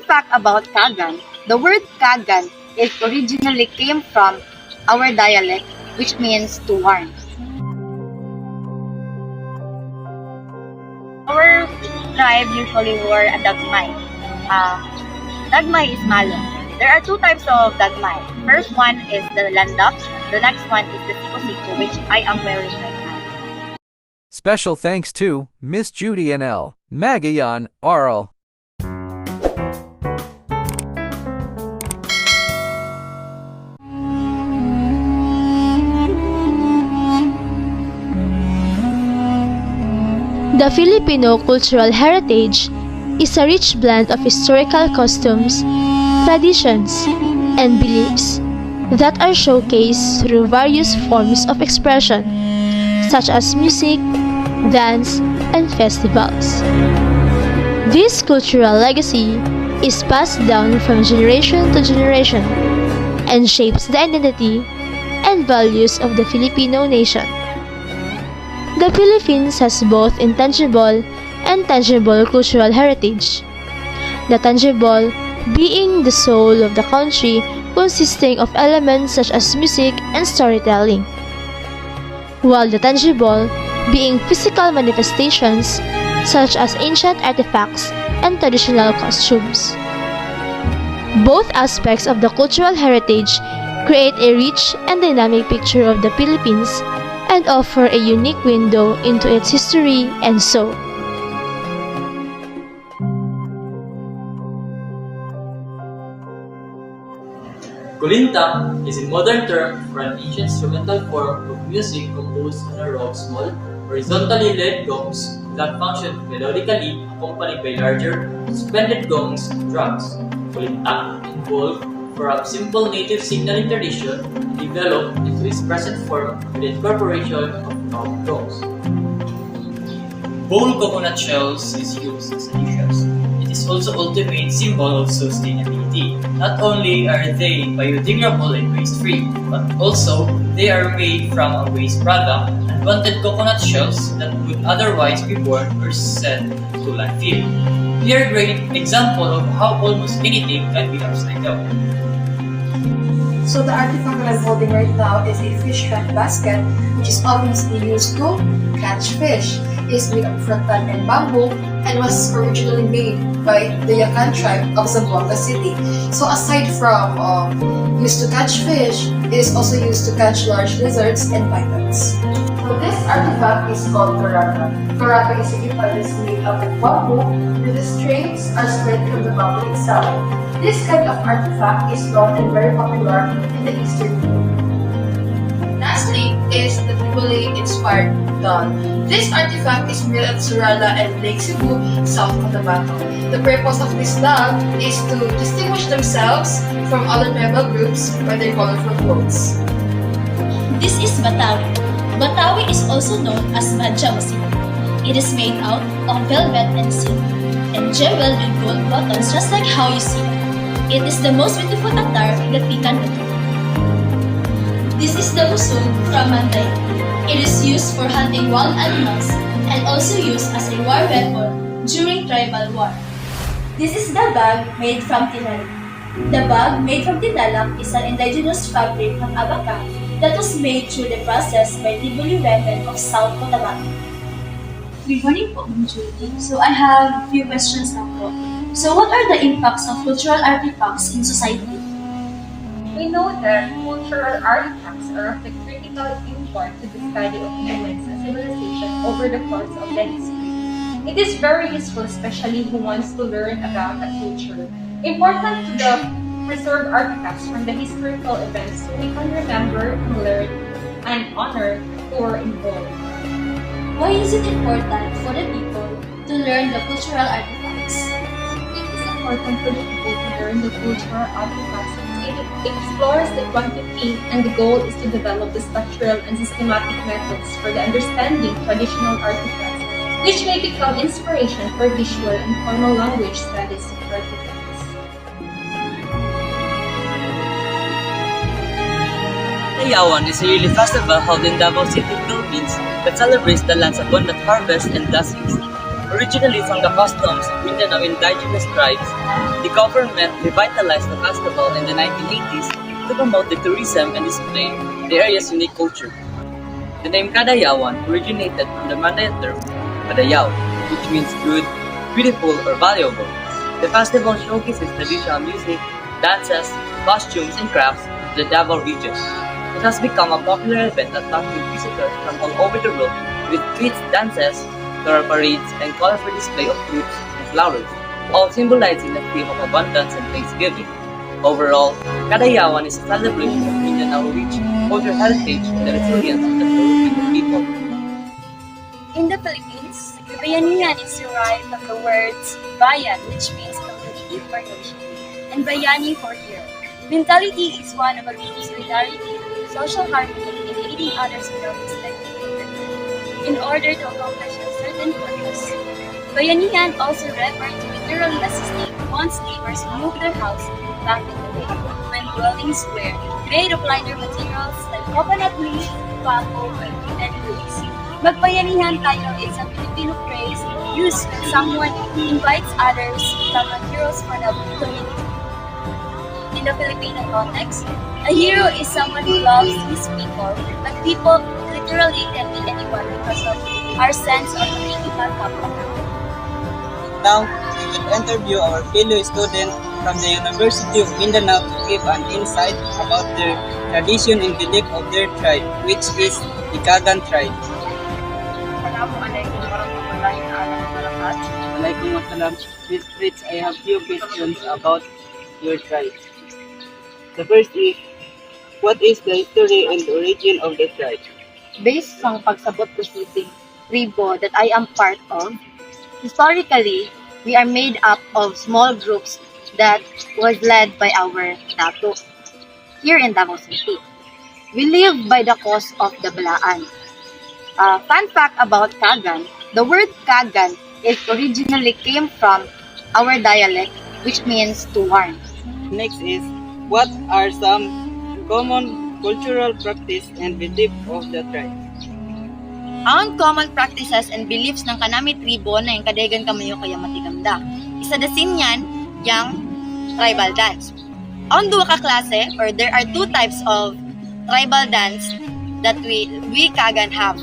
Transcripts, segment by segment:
fact about Kagan, the word Kagan is originally came from our dialect, which means to warn. Our tribe usually wore a dagmay. Dagmay is malong. There are two types of dagmay. First one is the landak. The next one is the siko-siko, which I am wearing right now. Special thanks to Miss Judy and L. Magayan, Arl. The Filipino Cultural Heritage is a rich blend of historical customs, traditions, and beliefs that are showcased through various forms of expression, such as music, dance, and festivals. This cultural legacy is passed down from generation to generation and shapes the identity and values of the Filipino nation. The Philippines has both intangible and tangible cultural heritage. The tangible being the soul of the country, consisting of elements such as music and storytelling, while the tangible being physical manifestations such as ancient artifacts and traditional costumes. Both aspects of the cultural heritage create a rich and dynamic picture of the Philippines and offer a unique window into its history and soul. Kulinta is a modern term for an ancient instrumental form of music composed on a row of small, horizontally laid gongs that function melodically accompanied by larger, suspended gongs and drums. Kulinta evolved from simple native signaling tradition and developed into its present form with the incorporation of round gongs. Whole coconut shells is used as additions. It is also ultimate symbol of sustainability. Not only are they biodegradable and waste-free, but also they are made from a waste product, unwanted coconut shells that would otherwise be burned or sent to landfill. They are a great example of how almost anything can be upcycled. So the artifact that I'm holding right now is a fish trap basket, which is obviously used to catch fish. It is made of rattan and bamboo and was originally made by the Yakan tribe of Zamboanga City. So aside from used to catch fish, it is also used to catch large lizards and pythons. So this artifact is called karaka. Karaka is a device made out of bamboo, where the strings are spread from the bamboo itself. This kind of artifact is known and very popular in the Eastern Europe. Lastly is the Tibuli-inspired doll. This artifact is made at Surala and Lake Cebu, south of Cotabato. The purpose of this doll is to distinguish themselves from other tribal groups by their colorful clothes. This is Batawi. Batawi is also known as Madjawasi. It is made out of velvet and silk, and jeweled with gold buttons just like how you see it. It is the most beautiful attire that we can do. This is the busog from Bantayan. It is used for hunting wild animals and also used as a war weapon during tribal war. This is the bag made from tinalak. The bag made from tinalak is an indigenous fabric from Abaca that was made through the process by Tibuli women of South Cotabato. Good morning po, Ma'am Judy. So I have a few questions na po. So what are the impacts of cultural artifacts in society? We know that cultural artifacts are of the critical import to the study of humans and civilization over the course of the history. It is very useful, especially who wants to learn about a culture. Important to the preserve artifacts from the historical events so we can remember and learn and honor who were involved. Why is it important for the people to learn the cultural artifacts? It is important for the people to learn the cultural artifacts. It explores the quantity, and the goal is to develop the structural and systematic methods for the understanding traditional artifacts, which may become inspiration for visual and formal language studies of artifacts. Kadayawan is a yearly festival held in Davao City, Philippines that celebrates the land's abundant harvest and blessings. Originally from the customs of Mindanao indigenous tribes, the government revitalized the festival in the 1980s to promote the tourism and display the area's unique culture. The name Kadayawan originated from the Bantayan term Kadayaw, which means good, beautiful, or valuable. The festival showcases traditional music, dances, costumes, and crafts of the Davao region. It has become a popular event attracting visitors from all over the world with street dances, floral parades, and colorful display of fruits and flowers, all symbolizing the theme of abundance and thanksgiving. Overall, Kadayawan is a celebration of Mindanao rich cultural heritage and the resilience of the Filipino people. In the Philippines, the bayanihan is derived from the words bayan, which means community or nation, and bayani for hero. Mentality is one of agreeing solidarity, social harmony, and aiding others without expecting return in order to accomplish a certain purpose. Bayanihan also referred to literally assisting one's neighbors move their house back in the day when dwellings were made of lighter materials like coconut leaves, bamboo, and wood. Magbayanihan tayo is a Filipino phrase used when someone invites others to become heroes for the community. In the Filipino context, a hero is someone who loves his people, but people literally can be anyone because of our sense of critical capital. Now, we will interview our fellow student from the University of Mindanao to give an insight about the tradition and belief of their tribe, which is the Kagan tribe. Assalamualaikum warahmatullahi wabarakatuh. Walaikum Assalam. Miss Fritz, I have few questions about your tribe. The first is, what is the history and origin of the tribe? Based sa pagsabot ko sa tribo that I am part of, historically, we are made up of small groups that was led by our dato here in Davao City. We live by the coast of the Balaan. Fun fact about Kagan, the word Kagan is originally came from our dialect, which means to warn. Next is, what are some common cultural practice and belief of the tribe? Ang common practices and beliefs ng kanami tribo na yung kadagan kamayo kaya matigamda. Isa da sinyan, yung tribal dance. Ang duwa ka klase, or there are two types of tribal dance that we Kagan have.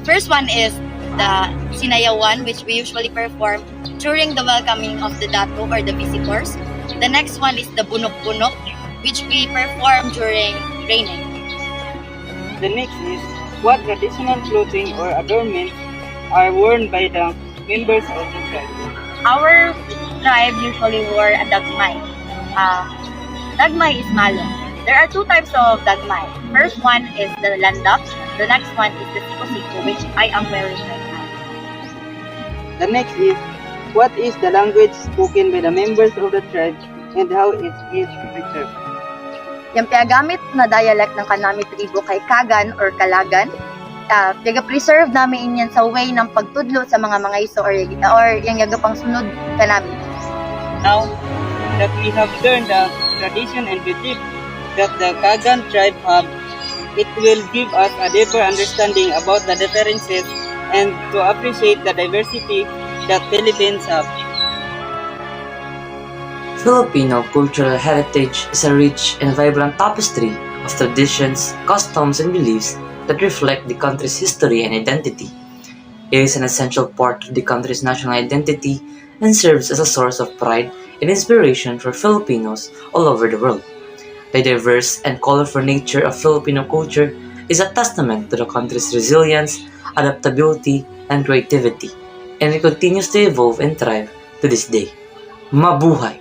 First one is the Sinayawan, which we usually perform during the welcoming of the dato or the visitors. The next one is the Bunok-Bunok, which we perform during raining. The next is, what traditional clothing or adornments are worn by the members of the tribe? Our tribe usually wore a dagmay. Dagmay is malong. There are two types of dagmay. First one is the landap. The next one is the siko-siko, which I am wearing right now. The next is, what is the language spoken by the members of the tribe and how it is preserved? Yung piagamit na dialect ng kanami tribo kay Kagan or Kalagan, piaga-preserve namin yan sa way ng pagtudlo sa mga iso or yung yagapang sunod kanami. Now that we have learned the tradition and belief that the Kagan tribe have, it will give us a deeper understanding about the differences and to appreciate the diversity that Philippines have. Filipino cultural heritage is a rich and vibrant tapestry of traditions, customs, and beliefs that reflect the country's history and identity. It is an essential part of the country's national identity and serves as a source of pride and inspiration for Filipinos all over the world. The diverse and colorful nature of Filipino culture is a testament to the country's resilience, adaptability, and creativity, and it continues to evolve and thrive to this day. Mabuhay!